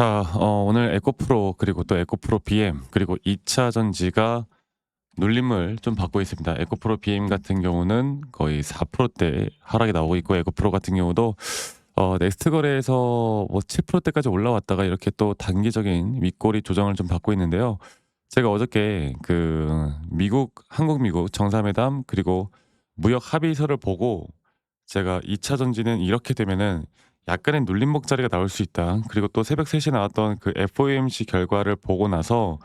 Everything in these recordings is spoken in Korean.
자, 오늘 에코프로 그리고 또 에코프로 BM 그리고 2차 전지가 눌림을 좀 받고 있습니다. 에코프로 BM 같은 경우는 거의 4%대 하락이 나오고 있고 에코프로 같은 경우도 넥스트 거래에서 뭐 7%대까지 올라왔다가 이렇게 또 단기적인 윗꼬리 조정을 좀 받고 있는데요. 제가 어저께 그 한국 미국 정상회담 그리고 무역 합의서를 보고 제가 2차 전지는 이렇게 되면은 약간의 눌림목 자리가 나올 수 있다. 그리고 또 새벽 3시 나왔던 그 FOMC 결과를 보고 나서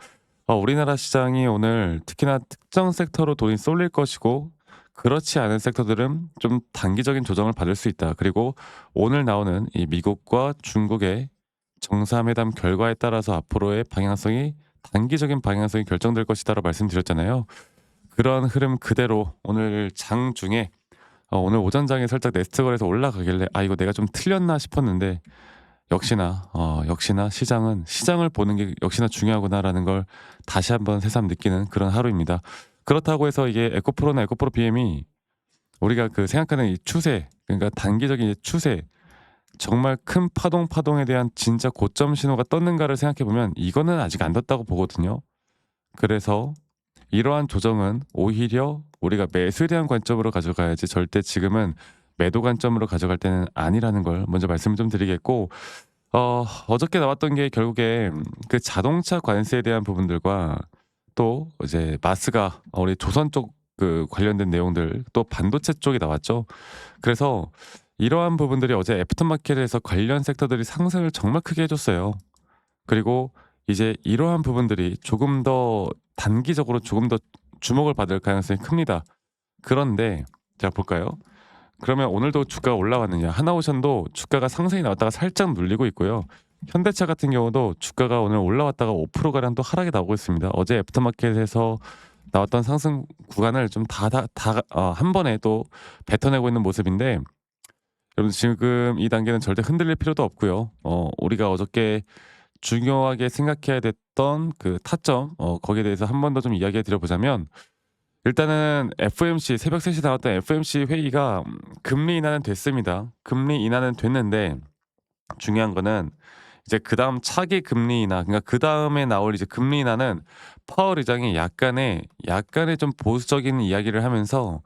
우리나라 시장이 오늘 특히나 특정 섹터로 돈이 쏠릴 것이고 그렇지 않은 섹터들은 좀 단기적인 조정을 받을 수 있다. 그리고 오늘 나오는 이 미국과 중국의 정상회담 결과에 따라서 앞으로의 방향성이 단기적인 방향성이 결정될 것이다라고 말씀드렸잖아요. 그런 흐름 그대로 오늘 장중에 오늘 오전장에 살짝 네스트 거래에서 올라가길래 '아 이거 내가 좀 틀렸나?' 싶었는데 역시나 시장을 보는 게 역시나 중요하구나라는 걸 다시 한번 새삼 느끼는 그런 하루입니다. 그렇다고 해서 이게 에코프로나 에코프로 BM이 우리가 그 생각하는 이 추세, 그러니까 단기적인 이 추세, 정말 큰 파동에 대한 진짜 고점 신호가 떴는가를 생각해 보면 이거는 아직 안 떴다고 보거든요. 그래서 이러한 조정은 오히려 우리가 매수에 대한 관점으로 가져가야지 절대 지금은 매도 관점으로 가져갈 때는 아니라는 걸 먼저 말씀을 좀 드리겠고, 어저께 나왔던 게 결국에 그 자동차 관세에 대한 부분들과 또 이제 마스가 우리 조선 쪽 그 관련된 내용들 또 반도체 쪽이 나왔죠. 그래서 이러한 부분들이 어제 애프터마켓에서 관련 섹터들이 상승을 정말 크게 해줬어요. 그리고 이제 이러한 부분들이 조금 더 단기적으로 조금 더 주목을 받을 가능성이 큽니다. 그런데 자 볼까요? 그러면 오늘도 주가가 올라왔느냐? 하나오션도 주가가 상승이 나왔다가 살짝 눌리고 있고요. 현대차 같은 경우도 주가가 오늘 올라왔다가 5% 가량 또 하락이 나오고 있습니다. 어제 애프터마켓에서 나왔던 상승 구간을 좀 한 번에 또 뱉어내고 있는 모습인데, 여러분 지금 이 단계는 절대 흔들릴 필요도 없고요. 우리가 어저께 중요하게 생각해야 됐던 그 타점, 거기에 대해서 한 번 더 좀 이야기해 드려 보자면, 일단은 FOMC 새벽 3시 나왔던 FOMC 회의가 금리 인하는 됐습니다. 금리 인하는 됐는데 중요한 거는 이제 그다음 차기 금리 인하, 그러니까 그다음에 나올 이제 금리 인하는 파월 의장이 약간의 좀 보수적인 이야기를 하면서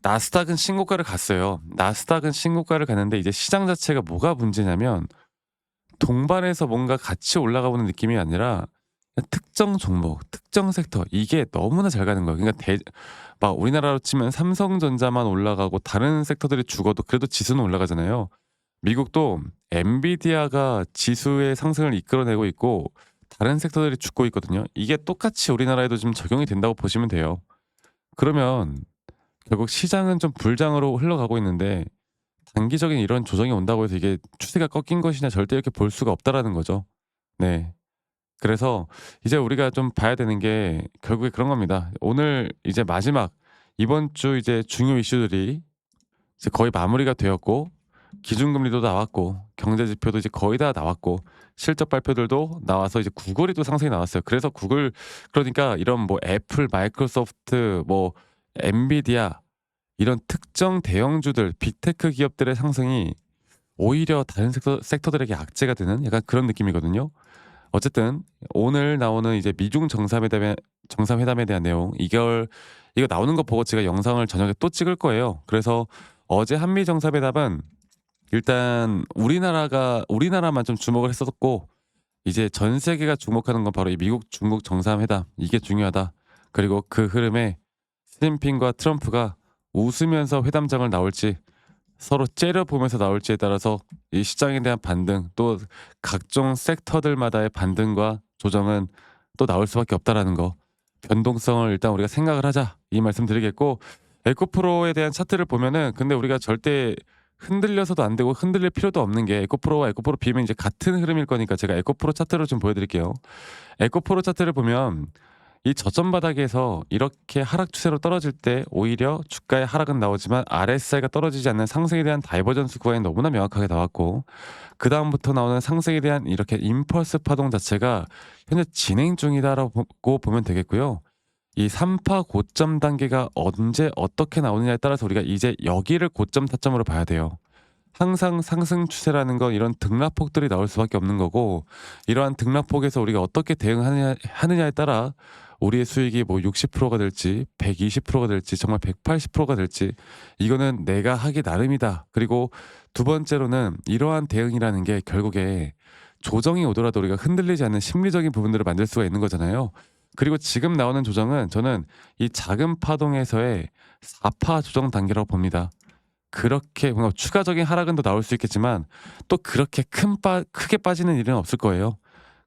나스닥은 신고가를 갔어요. 나스닥은 신고가를 갔는데 이제 시장 자체가 뭐가 문제냐면 동반해서 뭔가 같이 올라가 보는 느낌이 아니라 그냥 특정 종목, 특정 섹터 이게 너무나 잘 가는 거예요. 그러니까 막 우리나라로 치면 삼성전자만 올라가고 다른 섹터들이 죽어도 그래도 지수는 올라가잖아요. 미국도 엔비디아가 지수의 상승을 이끌어내고 있고 다른 섹터들이 죽고 있거든요. 이게 똑같이 우리나라에도 지금 적용이 된다고 보시면 돼요. 그러면 결국 시장은 좀 불장으로 흘러가고 있는데 단기적인 이런 조정이 온다고 해서 이게 추세가 꺾인 것이냐 절대 이렇게 볼 수가 없다라는 거죠. 네. 그래서 이제 우리가 좀 봐야 되는 게 결국에 그런 겁니다. 오늘 이제 마지막 이번 주 이제 중요 이슈들이 이제 거의 마무리가 되었고 기준금리도 나왔고 경제 지표도 이제 거의 다 나왔고 실적 발표들도 나와서 이제 구글이 또 상승이 나왔어요. 그래서 구글, 그러니까 이런 뭐 애플, 마이크로소프트, 뭐 엔비디아 이런 특정 대형주들 빅테크 기업들의 상승이 오히려 다른 섹터들에게 악재가 되는 약간 그런 느낌이거든요. 어쨌든 오늘 나오는 이제 미중 정상회담에 대한 내용, 이거 나오는 거 보고 제가 영상을 저녁에 또 찍을 거예요. 그래서 어제 한미 정상회담은 일단 우리나라만 좀 주목을 했었고 이제 전 세계가 주목하는 건 바로 이 미국 중국 정상회담, 이게 중요하다. 그리고 그 흐름에 시진핑과 트럼프가 웃으면서 회담장을 나올지 서로 째려보면서 나올지에 따라서 이 시장에 대한 반등, 또 각종 섹터들마다의 반등과 조정은 또 나올 수밖에 없다라는 거. 변동성을 일단 우리가 생각을 하자, 이 말씀 드리겠고, 에코프로에 대한 차트를 보면은 근데 우리가 절대 흔들려서도 안 되고 흔들릴 필요도 없는 게, 에코프로와 에코프로 비면 이제 같은 흐름일 거니까 제가 에코프로 차트를 좀 보여드릴게요. 에코프로 차트를 보면 이 저점 바닥에서 이렇게 하락 추세로 떨어질 때 오히려 주가의 하락은 나오지만 RSI가 떨어지지 않는 상승에 대한 다이버전스 구간이 너무나 명확하게 나왔고, 그다음부터 나오는 상승에 대한 이렇게 임펄스 파동 자체가 현재 진행 중이다라고 보면 되겠고요. 이 3파 고점 단계가 언제 어떻게 나오느냐에 따라서 우리가 이제 여기를 고점 타점으로 봐야 돼요. 항상 상승 추세라는 건 이런 등락폭들이 나올 수밖에 없는 거고, 이러한 등락폭에서 우리가 어떻게 대응하느냐에 따라 우리의 수익이 뭐 60%가 될지 120%가 될지 정말 180%가 될지, 이거는 내가 하기 나름이다. 그리고 두 번째로는 이러한 대응이라는 게 결국에 조정이 오더라도 우리가 흔들리지 않는 심리적인 부분들을 만들 수가 있는 거잖아요. 그리고 지금 나오는 조정은 저는 이 작은 파동에서의 4파 조정 단계라고 봅니다. 그렇게 뭔가 추가적인 하락은 더 나올 수 있겠지만 또 그렇게 크게 빠지는 일은 없을 거예요.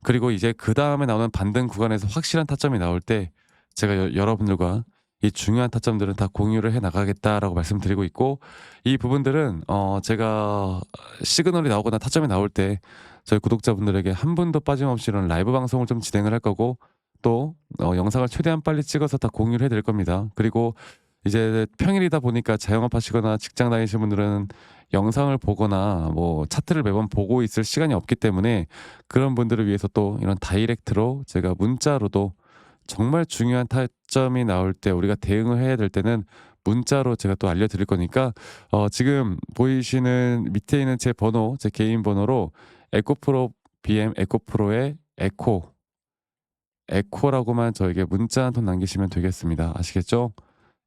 그리고 이제 그다음에 나오는 반등 구간에서 확실한 타점이 나올 때 제가 여러분들과 이 중요한 타점들은 다 공유를 해 나가겠다라고 말씀드리고 있고, 이 부분들은 제가 시그널이 나오거나 타점이 나올 때 저희 구독자분들에게 한 분도 빠짐없이 이런 라이브 방송을 좀 진행을 할 거고, 또 영상을 최대한 빨리 찍어서 다 공유를 해 드릴 겁니다. 그리고 이제 평일이다 보니까 자영업하시거나 직장 다니시는 분들은 영상을 보거나 뭐 차트를 매번 보고 있을 시간이 없기 때문에, 그런 분들을 위해서 또 이런 다이렉트로 제가 문자로도 정말 중요한 타점이 나올 때 우리가 대응을 해야 될 때는 문자로 제가 또 알려드릴 거니까, 지금 보이시는 밑에 있는 제 번호, 제 개인 번호로 에코프로 BM 에코프로의 에코라고만 저에게 문자 한 통 남기시면 되겠습니다. 아시겠죠?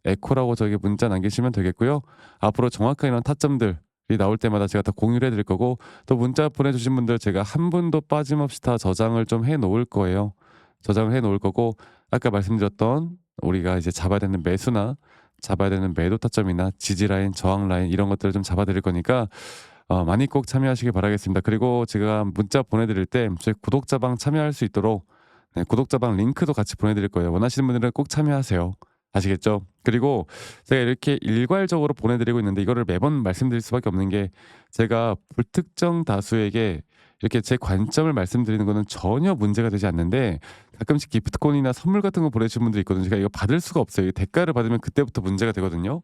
에코라고 저에게 문자 남기시면 되겠고요. 앞으로 정확한 이런 타점들이 나올 때마다 제가 다 공유를 해드릴 거고, 또 문자 보내주신 분들 제가 한 분도 빠짐없이 다 저장을 좀 해놓을 거예요. 저장을 해놓을 거고, 아까 말씀드렸던 우리가 이제 잡아야 되는 매수나 잡아야 되는 매도 타점이나 지지 라인, 저항 라인 이런 것들을 좀 잡아드릴 거니까 많이 꼭 참여하시길 바라겠습니다. 그리고 제가 문자 보내드릴 때 저희 구독자방 참여할 수 있도록, 네, 구독자방 링크도 같이 보내드릴 거예요. 원하시는 분들은 꼭 참여하세요. 아시겠죠? 그리고 제가 이렇게 일괄적으로 보내드리고 있는데 이거를 매번 말씀드릴 수밖에 없는 게, 제가 불특정 다수에게 이렇게 제 관점을 말씀드리는 거는 전혀 문제가 되지 않는데, 가끔씩 기프트콘이나 선물 같은 거 보내주신 분들이 있거든요. 제가 이거 받을 수가 없어요. 이 대가를 받으면 그때부터 문제가 되거든요.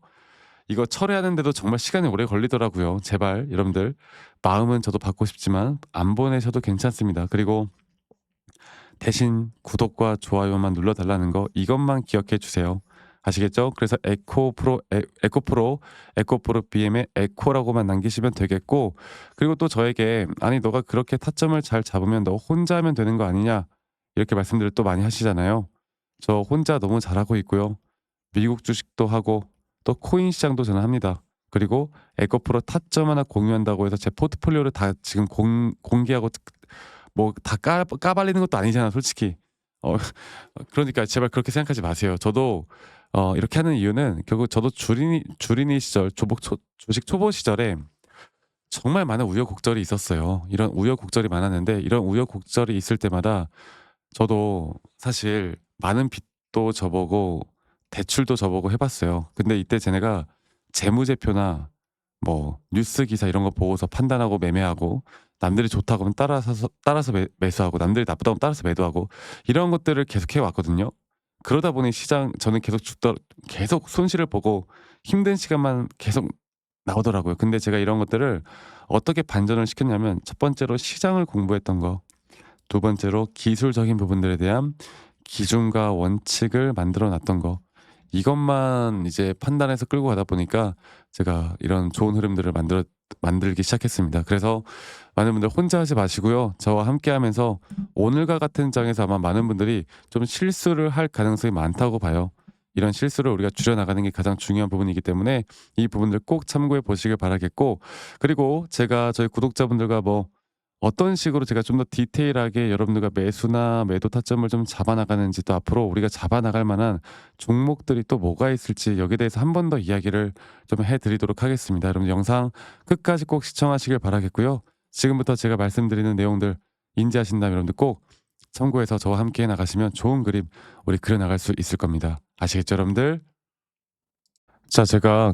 이거 철회하는데도 정말 시간이 오래 걸리더라고요. 제발 여러분들, 마음은 저도 받고 싶지만 안 보내셔도 괜찮습니다. 그리고 대신 구독과 좋아요만 눌러달라는 거, 이것만 기억해 주세요. 아시겠죠? 그래서 에코프로 BM의 에코라고만 남기시면 되겠고, 그리고 또 저에게 아니 너가 그렇게 타점을 잘 잡으면 너 혼자 하면 되는 거 아니냐, 이렇게 말씀들을 또 많이 하시잖아요. 저 혼자 너무 잘하고 있고요. 미국 주식도 하고 또 코인 시장도 저는 합니다. 그리고 에코프로 타점 하나 공유한다고 해서 제 포트폴리오를 다 지금 공개하고 뭐 다 까발리는 것도 아니잖아 솔직히. 어 그러니까 제발 그렇게 생각하지 마세요. 저도 이렇게 하는 이유는 결국 저도 주린이 시절, 주식 초보 시절에 정말 많은 우여곡절이 있었어요. 이런 우여곡절이 많았는데, 이런 우여곡절이 있을 때마다 저도 사실 많은 빚도 져보고 대출도 져보고 해 봤어요. 근데 이때 쟤네가 재무제표나 뭐 뉴스 기사 이런 거 보고서 판단하고 매매하고, 남들이 좋다고 하면 따라서 매수하고, 남들이 나쁘다고 하면 따라서 매도하고, 이런 것들을 계속 해 왔거든요. 그러다 보니 저는 계속 손실을 보고 힘든 시간만 계속 나오더라고요. 근데 제가 이런 것들을 어떻게 반전을 시켰냐면, 첫 번째로 시장을 공부했던 거, 두 번째로 기술적인 부분들에 대한 기준과 원칙을 만들어 놨던 거, 이것만 이제 판단해서 끌고 가다 보니까 제가 이런 좋은 흐름들을 만들기 시작했습니다. 그래서 많은 분들 혼자 하지 마시고요. 저와 함께 하면서 오늘과 같은 장에서 아마 많은 분들이 좀 실수를 할 가능성이 많다고 봐요. 이런 실수를 우리가 줄여나가는 게 가장 중요한 부분이기 때문에 이 부분들 꼭 참고해 보시길 바라겠고, 그리고 제가 저희 구독자분들과 뭐 어떤 식으로 제가 좀 더 디테일하게 여러분들과 매수나 매도 타점을 좀 잡아나가는지, 또 앞으로 우리가 잡아나갈 만한 종목들이 또 뭐가 있을지, 여기에 대해서 한 번 더 이야기를 좀 해드리도록 하겠습니다. 여러분 영상 끝까지 꼭 시청하시길 바라겠고요. 지금부터 제가 말씀드리는 내용들 인지하신다면 여러분들 꼭 참고해서 저와 함께 나가시면 좋은 그림 우리 그려나갈 수 있을 겁니다. 아시겠죠 여러분들? 자, 제가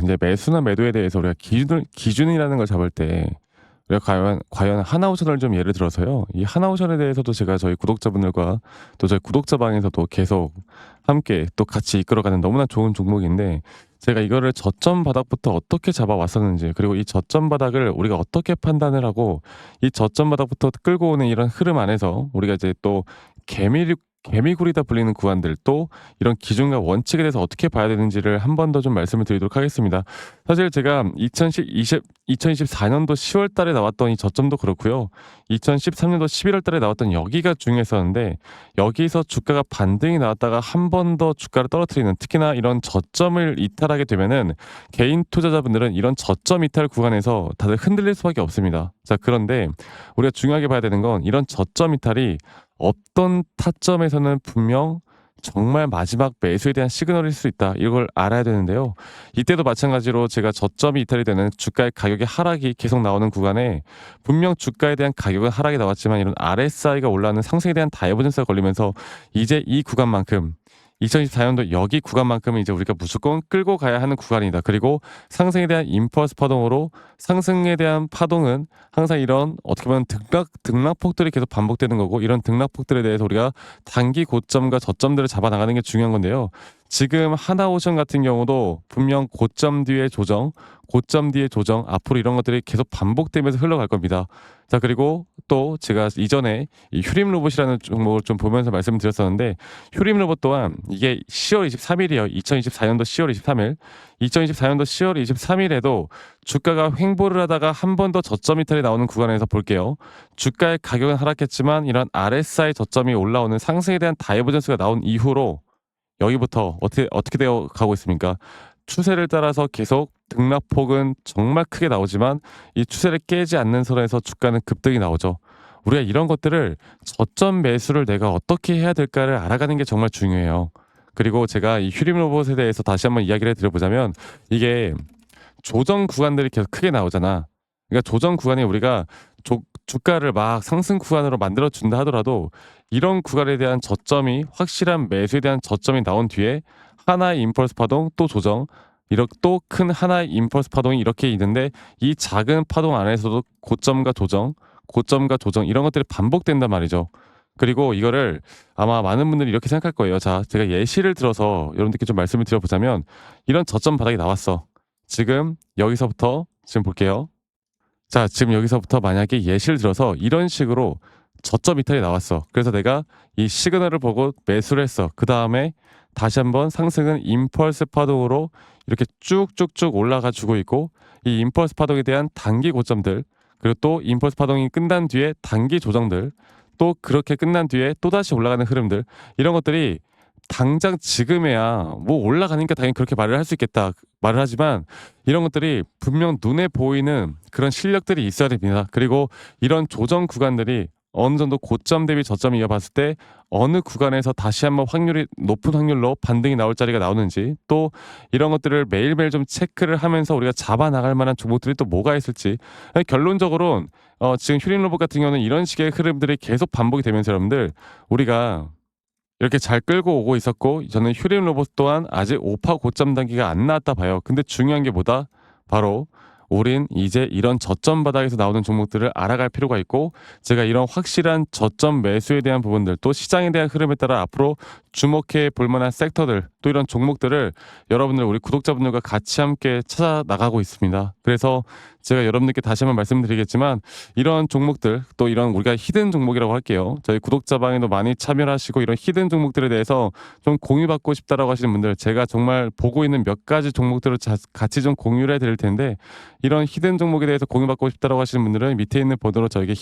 이제 매수나 매도에 대해서 우리가 기준이라는 걸 잡을 때, 우리가 과연 하나오션을 좀 예를 들어서요. 이 하나오션에 대해서도 제가 저희 구독자분들과 또 저희 구독자방에서도 계속 함께 또 같이 이끌어가는 너무나 좋은 종목인데, 제가 이거를 저점 바닥부터 어떻게 잡아왔었는지, 그리고 이 저점 바닥을 우리가 어떻게 판단을 하고, 이 저점 바닥부터 끌고 오는 이런 흐름 안에서 우리가 이제 또 개미굴이다 불리는 구간들 또 이런 기준과 원칙에 대해서 어떻게 봐야 되는지를 한 번 더 좀 말씀을 드리도록 하겠습니다. 사실 제가 2024년도 10월 달에 나왔던 이 저점도 그렇고요. 2013년도 11월 달에 나왔던 여기가 중요했었는데 여기서 주가가 반등이 나왔다가 한 번 더 주가를 떨어뜨리는 특히나 이런 저점을 이탈하게 되면은 개인 투자자분들은 이런 저점 이탈 구간에서 다들 흔들릴 수밖에 없습니다. 자, 그런데 우리가 중요하게 봐야 되는 건 이런 저점 이탈이 어떤 타점에서는 분명 정말 마지막 매수에 대한 시그널일 수 있다. 이걸 알아야 되는데요. 이때도 마찬가지로 제가 저점이 이탈이 되는 주가의 가격의 하락이 계속 나오는 구간에 분명 주가에 대한 가격은 하락이 나왔지만 이런 RSI가 올라가는 상승에 대한 다이버전스가 걸리면서 이제 이 구간만큼 2024년도 여기 구간만큼은 이제 우리가 무조건 끌고 가야 하는 구간이다. 그리고 상승에 대한 임펄스 파동으로 상승에 대한 파동은 항상 이런 어떻게 보면 등락폭들이 계속 반복되는 거고 이런 등락폭들에 대해서 우리가 단기 고점과 저점들을 잡아 나가는 게 중요한 건데요. 지금 하나오션 같은 경우도 분명 고점 뒤에 조정, 고점 뒤에 조정, 앞으로 이런 것들이 계속 반복되면서 흘러갈 겁니다. 자, 그리고 또 제가 이전에 이 휴림 로봇이라는 종목을 좀 보면서 말씀을 드렸었는데 휴림 로봇 또한 이게 10월 23일이에요. 2024년도 10월 23일. 2024년도 10월 23일에도 주가가 횡보를 하다가 한 번 더 저점 이탈이 나오는 구간에서 볼게요. 주가의 가격은 하락했지만 이런 RSI 저점이 올라오는 상승에 대한 다이버전스가 나온 이후로 여기부터 어떻게 되어 가고 있습니까? 추세를 따라서 계속 등락폭은 정말 크게 나오지만 이 추세를 깨지 않는 선에서 주가는 급등이 나오죠. 우리가 이런 것들을 저점 매수를 내가 어떻게 해야 될까를 알아가는 게 정말 중요해요. 그리고 제가 이 휴림 로봇에 대해서 다시 한번 이야기를 드려보자면 이게 조정 구간들이 계속 크게 나오잖아. 그러니까 조정 구간에 우리가 주가를 막 상승 구간으로 만들어 준다 하더라도 이런 구간에 대한 저점이 확실한 매수에 대한 저점이 나온 뒤에 하나의 임펄스 파동 또 조정 이렇게 또 큰 하나의 임펄스 파동이 이렇게 있는데 이 작은 파동 안에서도 고점과 조정, 고점과 조정 이런 것들이 반복된단 말이죠. 그리고 이거를 아마 많은 분들이 이렇게 생각할 거예요. 자, 제가 예시를 들어서 여러분들께 좀 말씀을 드려보자면 이런 저점 바닥이 나왔어. 지금 여기서부터 지금 볼게요. 자, 지금 여기서부터 만약에 예시를 들어서 이런 식으로 저점 이탈이 나왔어. 그래서 내가 이 시그널을 보고 매수를 했어. 그 다음에 다시 한번 상승은 임펄스 파동으로 이렇게 쭉쭉쭉 올라가 주고 있고 이 임펄스 파동에 대한 단기 고점들 그리고 또 임펄스 파동이 끝난 뒤에 단기 조정들 또 그렇게 끝난 뒤에 또다시 올라가는 흐름들 이런 것들이 당장 지금에야 뭐 올라가니까 당연히 그렇게 말을 할 수 있겠다 말을 하지만 이런 것들이 분명 눈에 보이는 그런 실력들이 있어야 됩니다. 그리고 이런 조정 구간들이 어느 정도 고점 대비 저점이 이어봤을 때 어느 구간에서 다시 한번 확률이 높은 확률로 반등이 나올 자리가 나오는지 또 이런 것들을 매일매일 좀 체크를 하면서 우리가 잡아 나갈 만한 종목들이 또 뭐가 있을지 결론적으로는 지금 휴림 로봇 같은 경우는 이런 식의 흐름들이 계속 반복이 되면서 여러분들 우리가 이렇게 잘 끌고 오고 있었고 저는 휴림 로봇 또한 아직 5파 고점 단계가 안 나왔다 봐요. 근데 중요한 게 뭐다? 바로 우린 이제 이런 저점 바닥에서 나오는 종목들을 알아갈 필요가 있고 제가 이런 확실한 저점 매수에 대한 부분들 또 시장에 대한 흐름에 따라 앞으로 주목해 볼 만한 섹터들 또 이런 종목들을 여러분들 우리 구독자분들과 같이 함께 찾아 나가고 있습니다. 그래서 제가 여러분들께 다시 한번 말씀드리겠지만 이런 종목들 또 이런 우리가 히든 종목이라고 할게요. 저희 구독자 방에도 많이 참여를 하시고 이런 히든 종목들에 대해서 좀 공유받고 싶다라고 하시는 분들 제가 정말 보고 있는 몇 가지 종목들을 같이 좀 공유를 해드릴 텐데 이런 히든 종목에 대해서 공유받고 싶다라고 하시는 분들은 밑에 있는 번호로 저에게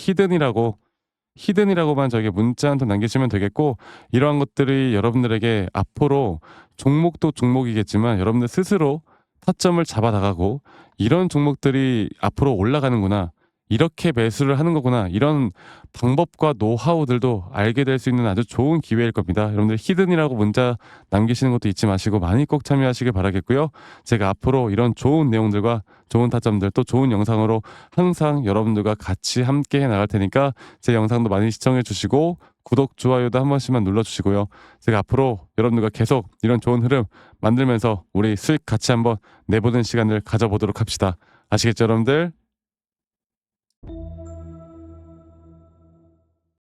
히든이라고만 저에게 문자 한 통 남기시면 되겠고 이러한 것들이 여러분들에게 앞으로 종목도 종목이겠지만 여러분들 스스로 타점을 잡아 나가고 이런 종목들이 앞으로 올라가는구나 이렇게 매수를 하는 거구나 이런 방법과 노하우들도 알게 될 수 있는 아주 좋은 기회일 겁니다. 여러분들 히든이라고 문자 남기시는 것도 잊지 마시고 많이 꼭 참여하시길 바라겠고요. 제가 앞으로 이런 좋은 내용들과 좋은 타점들 또 좋은 영상으로 항상 여러분들과 같이 함께 해 나갈 테니까 제 영상도 많이 시청해 주시고 구독, 좋아요도 한 번씩만 눌러주시고요. 제가 앞으로 여러분들과 계속 이런 좋은 흐름 만들면서 우리 수익 같이 한번 내보는 시간을 가져보도록 합시다. 아시겠죠 여러분들?